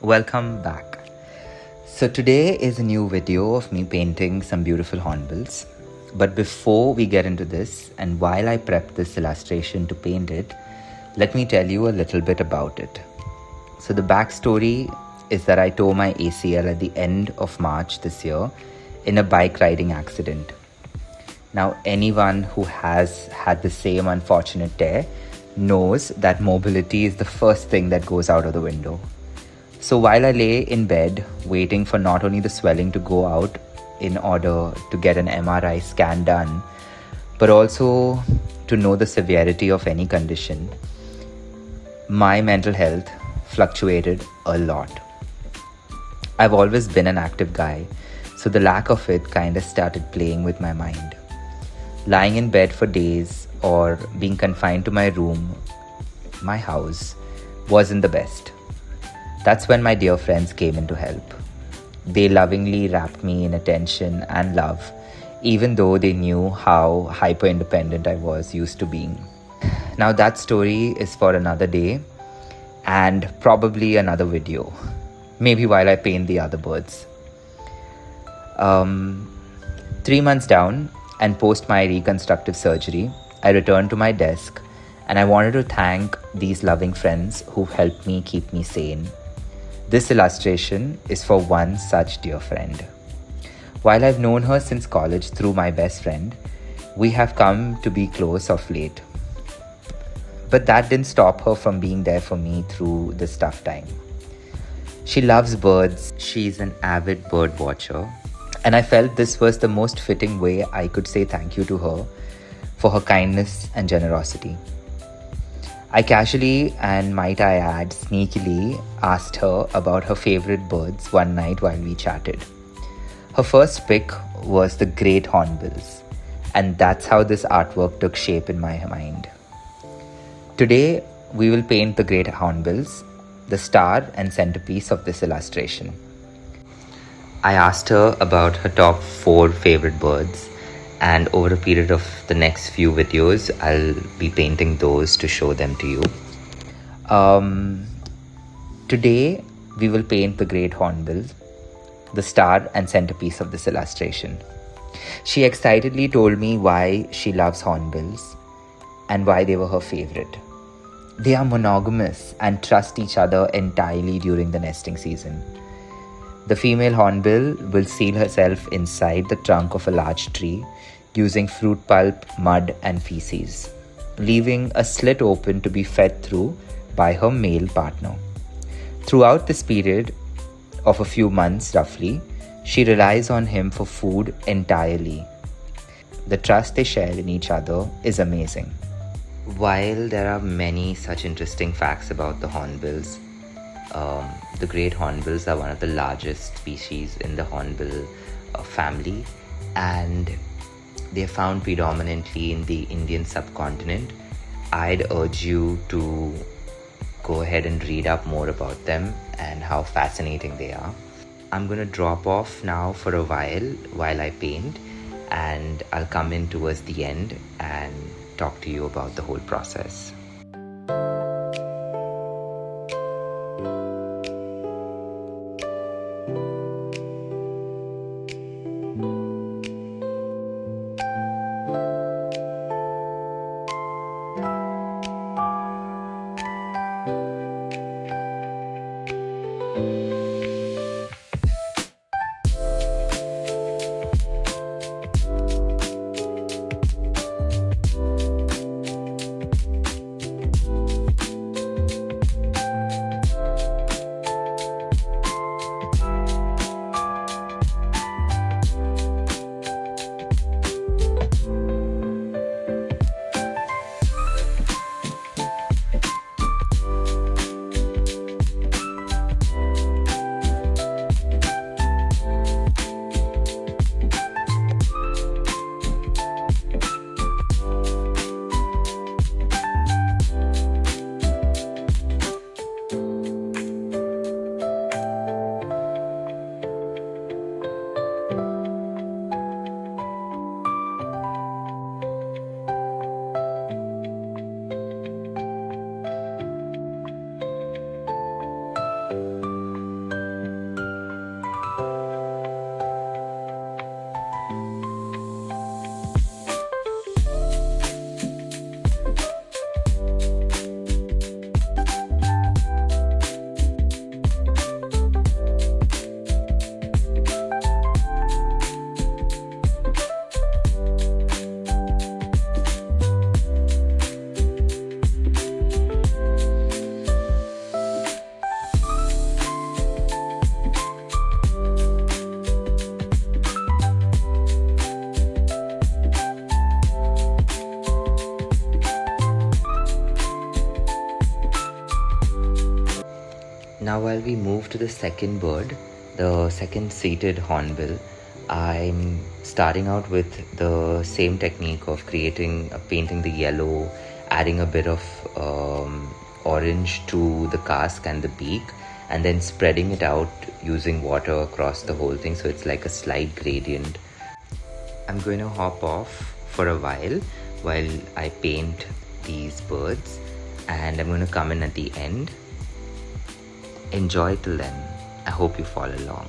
Welcome back. So today is a new video of me painting some beautiful hornbills. But before we get into this, and while I prep this illustration to paint it, let me tell you a little bit about it. So the backstory is that I tore my ACL at the end of March this year in a bike riding accident. Now, anyone who has had the same unfortunate tear knows that mobility is the first thing that goes out of the window. So while I lay in bed waiting for not only the swelling to go out in order to get an MRI scan done, but also to know the severity of any condition, my mental health fluctuated a lot. I've always been an active guy, so the lack of it kind of started playing with my mind. Lying in bed for days or being confined to my room, my house, wasn't the best. That's when my dear friends came in to help. They lovingly wrapped me in attention and love, even though they knew how hyper-independent I was used to being. Now that story is for another day and probably another video. Maybe while I paint the other birds. 3 months down and post my reconstructive surgery, I returned to my desk and I wanted to thank these loving friends who helped me keep me sane. This illustration is for one such dear friend. While I've known her since college through my best friend, we have come to be close of late. But that didn't stop her from being there for me through this tough time. She loves birds. She's an avid bird watcher. And I felt this was the most fitting way I could say thank you to her for her kindness and generosity. I casually, and might I add sneakily, asked her about her favorite birds one night while we chatted. Her first pick was the great hornbills, and that's how this artwork took shape in my mind. Today, we will paint the great hornbills, the star and centerpiece of this illustration. I asked her about her top 4 favorite birds, and over a period of the next few videos, I'll be painting those to show them to you. Today, we will paint the great hornbill, the star and centerpiece of this illustration. She excitedly told me why she loves hornbills and why they were her favorite. They are monogamous and trust each other entirely during the nesting season. The female hornbill will seal herself inside the trunk of a large tree using fruit pulp, mud and feces, leaving a slit open to be fed through by her male partner. Throughout this period of a few months roughly, she relies on him for food entirely. The trust they share in each other is amazing. While there are many such interesting facts about the hornbills, the great hornbills are one of the largest species in the hornbill family, and they are found predominantly in the Indian subcontinent. I'd urge you to go ahead and read up more about them and how fascinating they are. I'm going to drop off now for a while I paint, and I'll come in towards the end and talk to you about the whole process. now while we move to the second bird, the second seated hornbill, I'm starting out with the same technique of painting the yellow, adding a bit of orange to the casque and the beak, and then spreading it out using water across the whole thing, so it's like a slight gradient. I'm going to hop off for a while I paint these birds, and I'm going to come in at the end. Enjoy till then. I hope you follow along.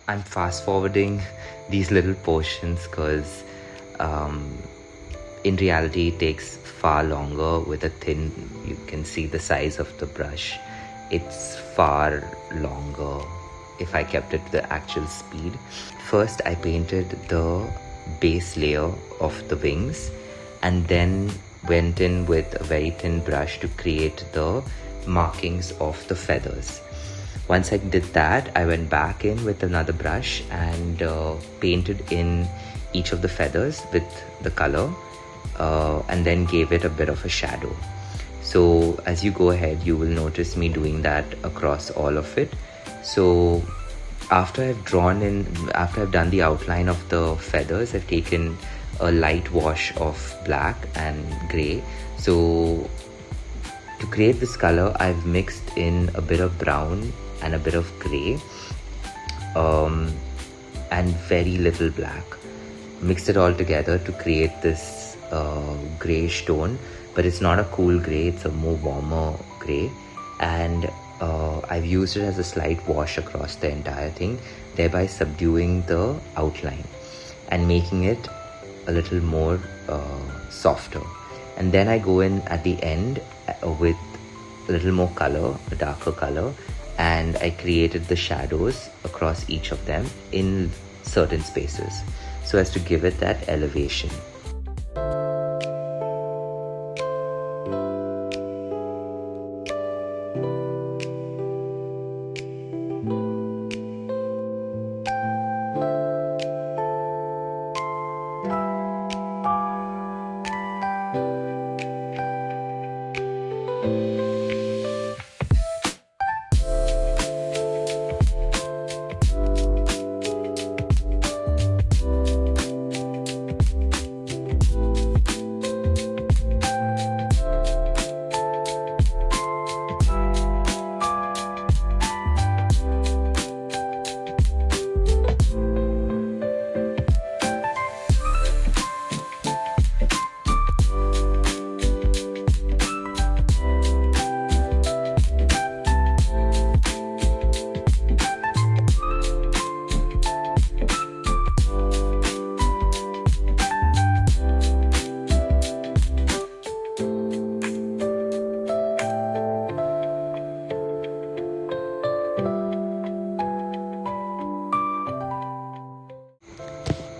I'm fast forwarding these little portions because in reality it takes far longer with a thin, you can see the size of the brush. It's far longer if I kept it to the actual speed. First I painted the base layer of the wings and then went in with a very thin brush to create the markings of the feathers. Once I did that, I went back in with another brush and painted in each of the feathers with the color and then gave it a bit of a shadow. So as you go ahead, you will notice me doing that across all of it. So after I've done the outline of the feathers, I've taken a light wash of black and grey. So to create this color, I've mixed in a bit of brown and a bit of grey and very little black. Mixed it all together to create this greyish tone, but it's not a cool grey, it's a more warmer grey. And I've used it as a slight wash across the entire thing, thereby subduing the outline and making it a little more softer. And then I go in at the end with a little more color, a darker color, and I created the shadows across each of them in certain spaces so as to give it that elevation.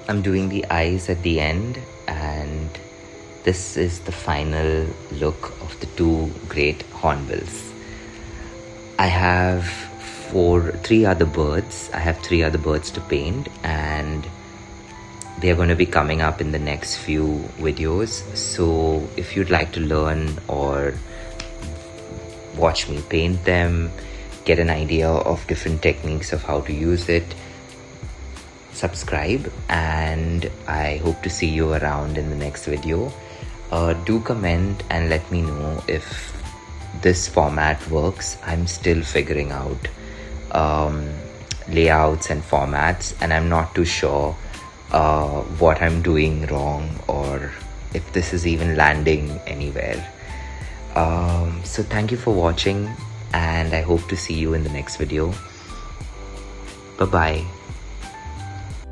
I'm doing the eyes at the end, and this is the final look of the two great hornbills. I have three other birds. I have three other birds to paint, and they're going to be coming up in the next few videos. So if you'd like to learn or watch me paint them, get an idea of different techniques of how to use it, subscribe, and I hope to see you around in the next video. Do comment and let me know if this format works. I'm still figuring out layouts and formats, and I'm not too sure what I'm doing wrong or if this is even landing anywhere. So thank you for watching, and I hope to see you in the next video. Bye bye.